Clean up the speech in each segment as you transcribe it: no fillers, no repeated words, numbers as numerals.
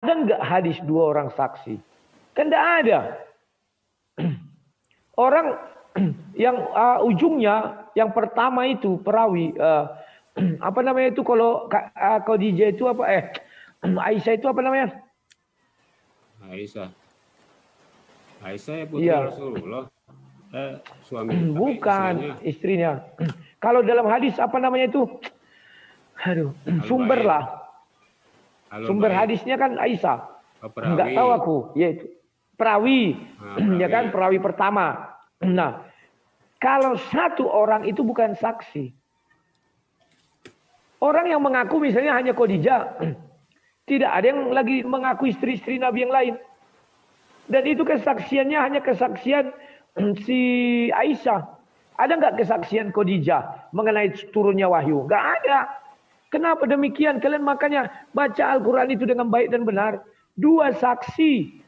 nggak hadis dua orang saksi? Kan nggak ada. Orang yang ujungnya yang pertama itu perawi apa namanya itu kalau Khadijah itu apa Aisyah itu apa namanya? Aisyah ya putri Rasulullah. Suami bukan istrinya. Kalau dalam hadis apa namanya itu? Aduh, sumber lah. Sumber hadisnya kan Aisyah. Enggak tahu aku, yaitu perawi. Ya kan, perawi pertama. Nah, kalau satu orang itu bukan saksi. Orang yang mengaku misalnya hanya Khadijah. Tidak ada yang lagi mengaku istri-istri Nabi yang lain. Dan itu kesaksiannya hanya kesaksian si Aisyah. Ada nggak kesaksian Khadijah mengenai turunnya wahyu? Nggak ada. Kenapa demikian? Kalian makanya baca Al-Quran itu dengan baik dan benar. Dua saksi.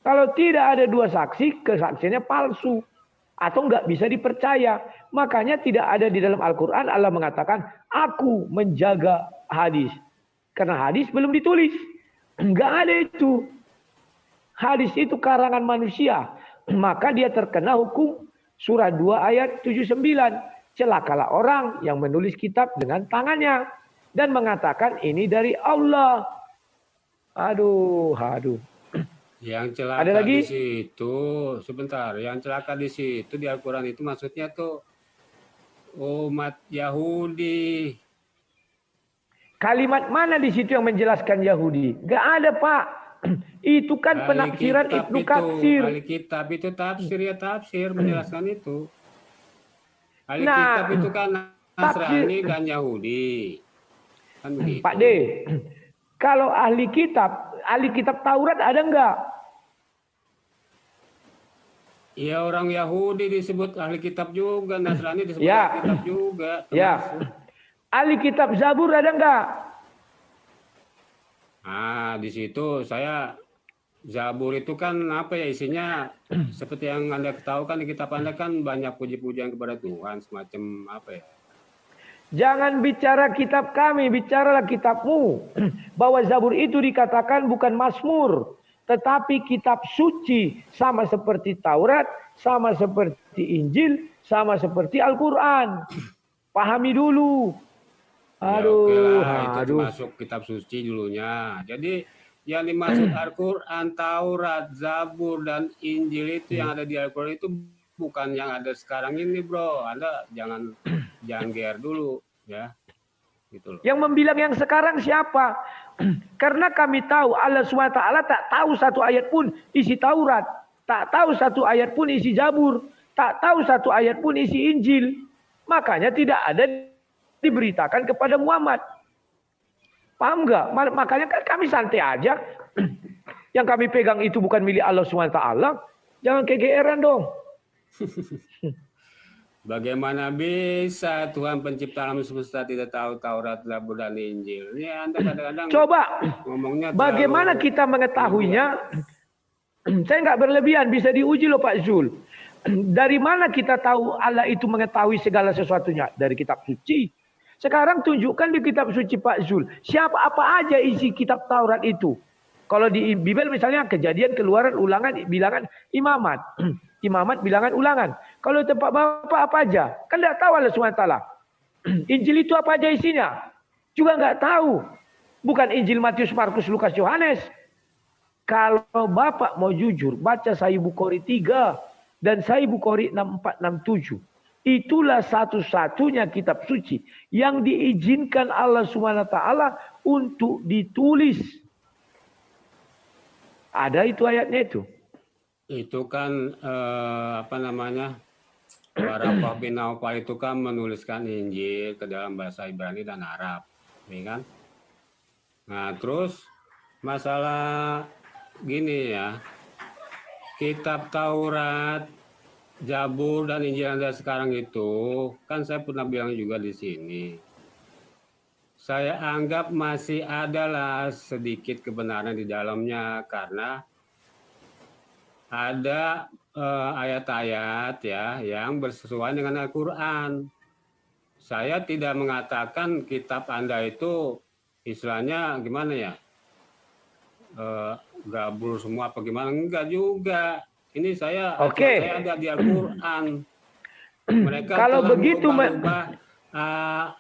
Kalau tidak ada dua saksi, kesaksiannya palsu. Atau nggak bisa dipercaya. Makanya tidak ada di dalam Al-Quran Allah mengatakan, aku menjaga hadis. Karena hadis belum ditulis. Nggak ada itu. Hadis itu karangan manusia. Maka dia terkena hukum surah 2 ayat 79. Celakalah orang yang menulis kitab dengan tangannya. Dan mengatakan ini dari Allah. Aduh. Yang celaka ada lagi? Di situ, sebentar. Yang celaka di situ di Al-Quran itu maksudnya tuh umat Yahudi. Kalimat mana di situ yang menjelaskan Yahudi? Gak ada, Pak. Itu kan penafsiran Ibnu Katsir. Ahli kitab itu tafsir menjelaskan itu. Ahli kitab itu kan Nasrani dan Yahudi. Kan begitu. Pak D, kalau ahli kitab Taurat ada enggak? Iya, orang Yahudi disebut ahli kitab juga, Nasrani disebut ahli kitab juga. Ya. Ahli kitab Zabur ada enggak? Di situ saya Zabur itu kan apa ya isinya seperti yang Anda ketahui kan di kitab Anda kan banyak puji-pujian kepada Tuhan semacam apa ya. Jangan bicara kitab kami, bicaralah kitabmu. Bahwa Zabur itu dikatakan bukan Mazmur, tetapi kitab suci, sama seperti Taurat, sama seperti Injil, sama seperti Al-Quran. Pahami dulu. Aduh, itu masuk kitab suci dulunya. Jadi yang dimaksud Al-Quran, Taurat, Zabur, dan Injil itu yang ada di Al-Quran itu bukan yang ada sekarang ini, bro. Anda jangan GR dulu, ya. Gitu loh. Yang membilang yang sekarang siapa? Karena kami tahu Allah SWT tak tahu satu ayat pun isi Taurat, tak tahu satu ayat pun isi Zabur, tak tahu satu ayat pun isi Injil. Makanya tidak ada diberitakan kepada Muhammad. Paham nggak? Makanya kan kami santai aja. Yang kami pegang itu bukan milik Allah SWT. Jangan kegeeran dong. Bagaimana bisa Tuhan pencipta alam semesta tidak tahu Taurat, Zabur, dan Injil? Ini Anda kadang-kadang coba ngomongnya bagaimana kita mengetahuinya? Saya nggak berlebihan, bisa diuji loh Pak Zul. Dari mana kita tahu Allah itu mengetahui segala sesuatunya? Dari kitab suci. Sekarang tunjukkan di kitab suci Pak Zul. Siapa apa aja isi kitab Taurat itu? Kalau di Bible misalnya Kejadian, Keluaran, Ulangan, Bilangan, Imamat. Imamat, Bilangan, Ulangan. Kalau tempat Bapak apa aja? Kan tidak tahu Allah SWT. Injil itu apa aja isinya? Juga nggak tahu. Bukan Injil Matius, Markus, Lukas, Yohanes. Kalau Bapak mau jujur, baca Sahih Bukhari 3 dan Sahih Bukhari 6467. Itulah satu-satunya kitab suci yang diizinkan Allah SWT untuk ditulis. Ada itu ayatnya itu. Itu kan apa namanya? Waraqah bin Naufal itu kan menuliskan Injil ke dalam bahasa Ibrani dan Arab, ya kan? Nah, terus masalah gini ya. Kitab Taurat, Zabur dan Injil Anda sekarang itu, kan saya pernah bilang juga di sini. Saya anggap masih adalah sedikit kebenaran di dalamnya karena ada ayat-ayat ya yang bersesuaian dengan Al-Quran. Saya tidak mengatakan kitab Anda itu istilahnya gimana ya? gabur semua apa gimana? Enggak juga. Ini saya Oke. saya ada di Al-Qur'an. Mereka Kalau telah begitu, merubah-rubah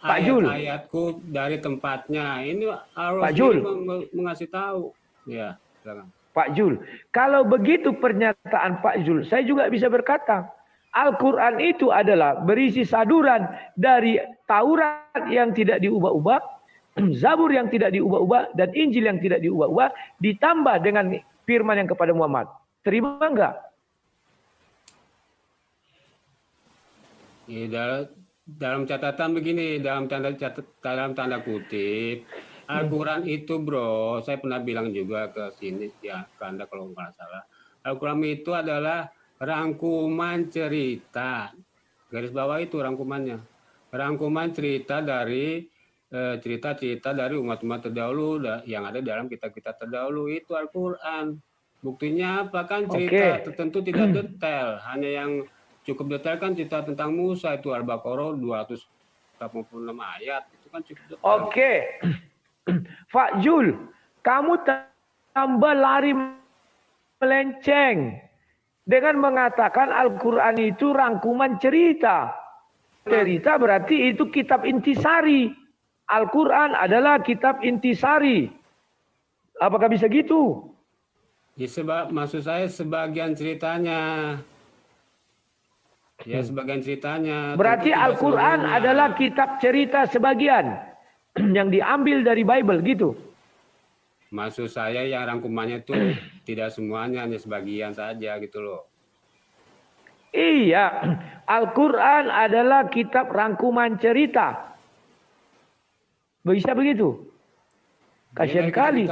Pak Jul, ayat-ayatku dari tempatnya. Ini Allah Pak sendiri Jul, mengasih tahu. Ya, silakan. Pak Jul. Kalau begitu pernyataan Pak Jul, saya juga bisa berkata, Al-Quran itu adalah berisi saduran dari Taurat yang tidak diubah-ubah, Zabur yang tidak diubah-ubah, dan Injil yang tidak diubah-ubah, ditambah dengan firman yang kepada Muhammad. Terima enggak? Ya, dalam catatan begini, dalam tanda kutip, Al-Quran itu bro, saya pernah bilang juga ke sini, ya ke Anda kalau nggak salah. Al-Quran itu adalah rangkuman cerita. Garis bawah itu rangkumannya. Rangkuman cerita dari cerita-cerita dari umat-umat terdahulu yang ada dalam kitab-kitab terdahulu, itu Al-Quran. Buktinya apa kan cerita tertentu tidak detail, hanya yang cukup detail kan cerita tentang Musa itu Al-Baqarah 286 ayat, itu kan cukup detail. Oke. Pak Jul, kamu tambah lari melenceng dengan mengatakan Al-Quran itu rangkuman cerita. Cerita berarti itu kitab intisari. Al-Quran adalah kitab intisari. Apakah bisa gitu? Ya, maksud saya sebagian ceritanya. Ya, sebagian ceritanya. Berarti Al-Quran adalah kitab cerita sebagian yang diambil dari Bible gitu. Maksud saya yang rangkumannya itu tidak semuanya, hanya sebagian saja gitu loh. Iya, Al-Quran adalah kitab rangkuman cerita. Bisa begitu? Kasihan kali.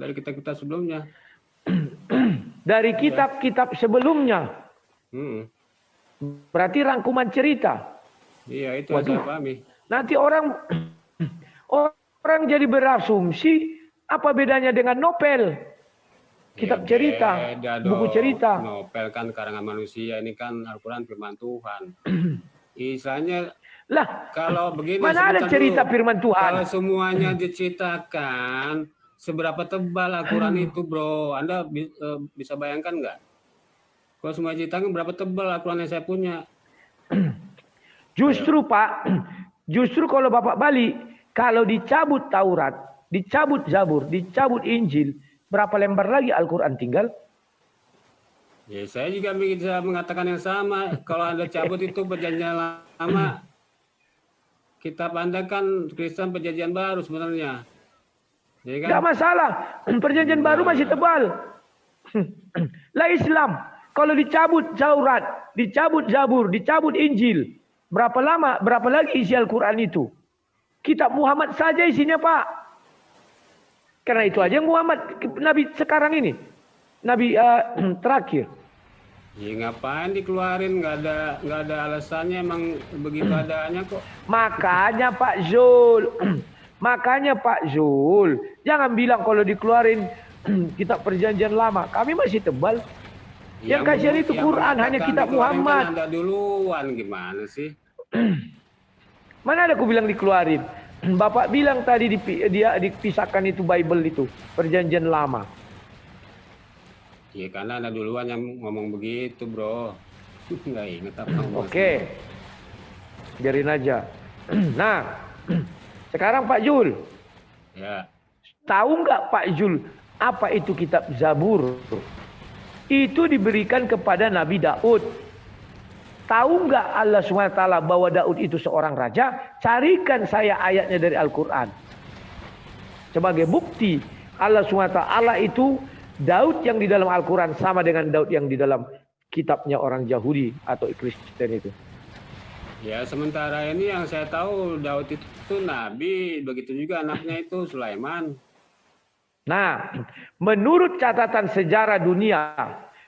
Dari kitab-kitab sebelumnya. Dari kitab-kitab sebelumnya. Berarti rangkuman cerita. Iya, itu yang saya pahami. Nanti orang jadi berasumsi apa bedanya dengan novel? Kitab cerita, buku cerita. Novel kan karangan manusia, ini kan Al-Quran firman Tuhan. Istilahnya lah, kalau begini, mana ada cerita dulu, firman Tuhan? Kalau semuanya diceritakan, seberapa tebal Al-Quran itu bro? Anda bisa bayangkan nggak? Kalau semua ceritakan berapa tebal Al-Quran yang saya punya? Justru Pak, justru kalau Bapak balik, kalau dicabut Taurat, dicabut Zabur, dicabut Injil, berapa lembar lagi Al-Quran tinggal? Ya, saya juga bisa mengatakan yang sama. Kalau Anda cabut itu perjanjian lama, kitab Anda kan Kristen perjanjian baru sebenarnya. Ya kan? Gak masalah, perjanjian baru masih tebal. Lah Islam, kalau dicabut Taurat, dicabut Zabur, dicabut Injil, berapa lama, berapa lagi isi Al-Quran itu? Kitab Muhammad saja isinya Pak. Karena itu aja Muhammad, Nabi sekarang ini, Nabi terakhir. Ya ngapain dikeluarin, nggak ada alasannya, emang begitu adanya kok. Makanya Pak Zul, jangan bilang kalau dikeluarin kitab perjanjian lama, kami masih tebal. Yang kasihan itu Quran, hanya kitab Muhammad. Anda duluan, gimana sih? Mana ada aku bilang dikeluarin? Bapak bilang tadi dia dipisahkan itu Bible itu, perjanjian lama. Ya karena Anda duluan yang ngomong begitu bro. Nggak inget apa. Oke, biarin aja. Nah, sekarang Pak Jul. Ya. Tahu nggak Pak Jul apa itu kitab Zabur? Itu diberikan kepada Nabi Daud. Tahu nggak Allah SWT bahwa Daud itu seorang raja? Carikan saya ayatnya dari Al-Quran. Sebagai bukti Allah SWT itu Daud yang di dalam Al-Quran sama dengan Daud yang di dalam kitabnya orang Yahudi atau Kristen itu. Ya sementara ini yang saya tahu Daud itu nabi, begitu juga anaknya itu Sulaiman. Nah, menurut catatan sejarah dunia,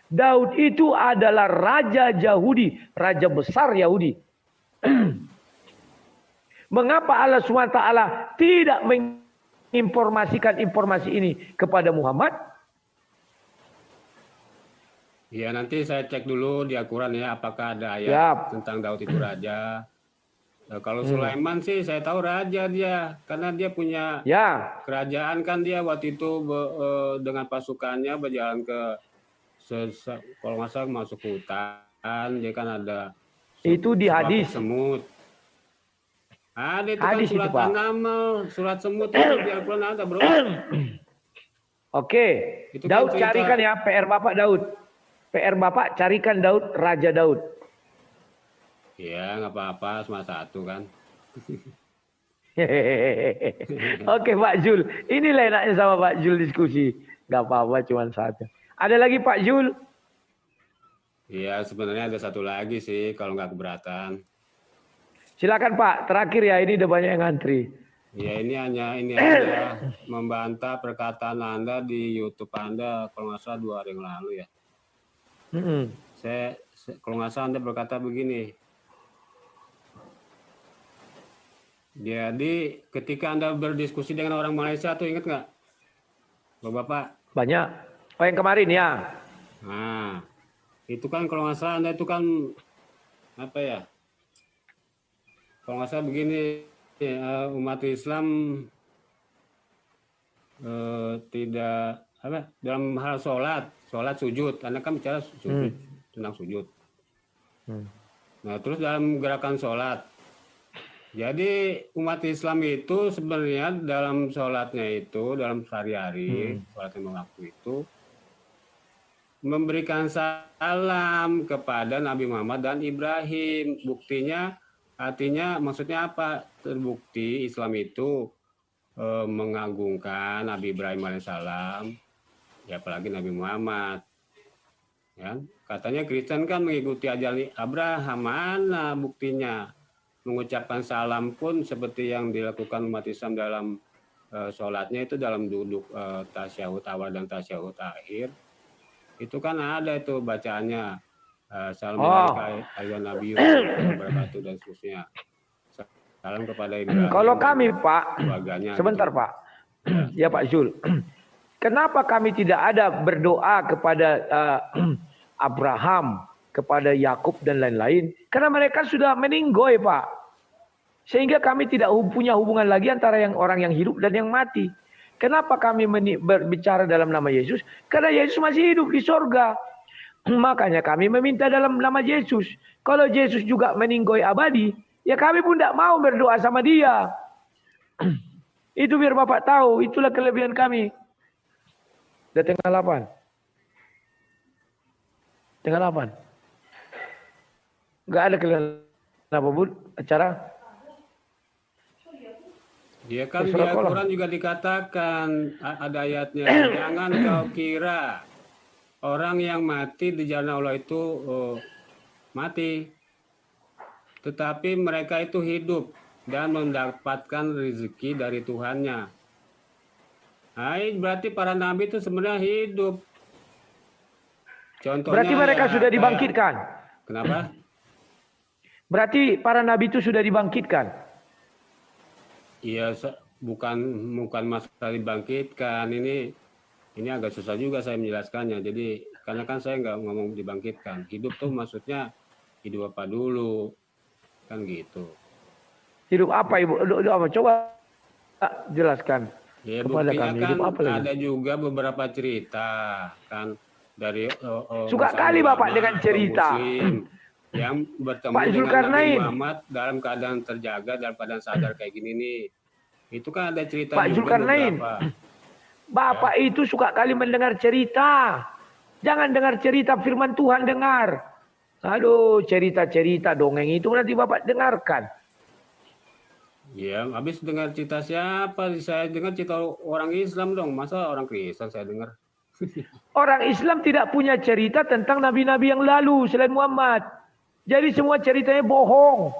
Daud itu adalah raja Yahudi, raja besar Yahudi. Mengapa Allah SWT tidak menginformasikan informasi ini kepada Muhammad? Ya nanti saya cek dulu di Al-Quran ya, apakah ada ayat tentang Daud itu raja. Kalau Sulaiman sih saya tahu raja dia, karena dia punya Ya, kerajaan kan dia waktu itu dengan pasukannya berjalan ke kalau nggak salah masuk hutan, dia kan ada itu di sekelompok hadis. semut. Ada itu kan Hadis itu, surat Pak. An-Naml, surat semut itu di Al-Quran ada, bro. Oke, Itu kan Daud cerita- carikan ya, PR Bapak Daud. PR Bapak carikan Daud, Raja Daud. Ya nggak apa-apa, cuma satu kan. Oke Pak Jul, inilah enaknya sama Pak Jul diskusi. Gak apa-apa, cuma satu. Ada lagi Pak Jul? Iya sebenarnya ada satu lagi sih kalau nggak keberatan. Silakan Pak, terakhir ya, ini udah banyak yang ngantri. Ya ini aja membantah perkataan Anda di YouTube Anda kalau nggak salah 2 hari yang lalu ya. Kalau nggak salah Anda berkata begini. Jadi ketika Anda berdiskusi dengan orang Malaysia tuh ingat nggak, Bapak? Banyak. Oh yang kemarin ya. Nah, itu kan kalau nggak salah Anda itu kan apa ya? Kalau nggak salah begini, umat Islam tidak apa dalam hal sholat sujud. Anda kan bicara sujud, tentang sujud. Nah, terus dalam gerakan sholat. Jadi umat Islam itu sebenarnya dalam sholatnya itu, dalam sehari-hari, sholat lima waktu itu, memberikan salam kepada Nabi Muhammad dan Ibrahim. Buktinya, artinya maksudnya apa? Terbukti Islam itu mengagungkan Nabi Ibrahim alaihissalam, ya apalagi Nabi Muhammad. Ya, katanya Kristen kan mengikuti ajaran Abraham, mana buktinya? Mengucapkan salam pun seperti yang dilakukan umat Islam dalam sholatnya itu dalam duduk tasyahud awal dan tasyahud akhir. Itu kan ada itu bacaannya. Salam ayuhan Nabi wabarakatuh dan seterusnya. Salam kepada Ibrahim. Kalau kami Pak, sebentar gitu. Pak. Ya Pak Zul. Kenapa kami tidak ada berdoa kepada Abraham, kepada Yakub dan lain-lain? Karena mereka sudah meninggoy Pak. Sehingga kami tidak punya hubungan lagi antara orang yang hidup dan yang mati. Kenapa kami berbicara dalam nama Yesus? Karena Yesus masih hidup di sorga. Makanya kami meminta dalam nama Yesus. Kalau Yesus juga meninggoy abadi, ya kami pun tidak mau berdoa sama dia. Itu biar Bapak tahu, itulah kelebihan kami. Udah tengah 8. Tengah 8. Enggak ada kelebihan apa Bud acara? Ya kan di Al-Quran juga dikatakan ada ayatnya, jangan kau kira orang yang mati di jalan Allah itu mati, tetapi mereka itu hidup dan mendapatkan rezeki dari Tuhannya. Nah, berarti para nabi itu sebenarnya hidup. Contohnya berarti mereka sudah dibangkitkan. Kenapa? Berarti para nabi itu sudah dibangkitkan. Iya, bukan masalah dibangkitkan. Ini agak susah juga saya menjelaskannya. Jadi karena kan saya nggak ngomong dibangkitkan. Hidup tuh maksudnya hidup apa dulu, kan gitu. Hidup apa Ibu? Hidup apa? Coba jelaskan Ya, kepada buktinya kami. kan Hidup apa lagi? ada juga beberapa cerita kan dari suka kali Bapak dengan cerita. Muslim yang bertemu Pak dengan Zulkarnain. Nabi Muhammad dalam keadaan terjaga, dalam keadaan sadar kayak gini nih. Itu kan ada cerita Pak juga Zulkarnain. beberapa. Bapak itu suka kali mendengar cerita. Jangan dengar cerita firman Tuhan, dengar. Aduh, cerita-cerita dongeng itu nanti Bapak dengarkan. Ya, habis dengar cerita siapa? Saya dengar cerita orang Islam dong. Masa orang Kristen saya dengar? Orang Islam tidak punya cerita tentang nabi-nabi yang lalu selain Muhammad. Jadi semua ceritanya bohong.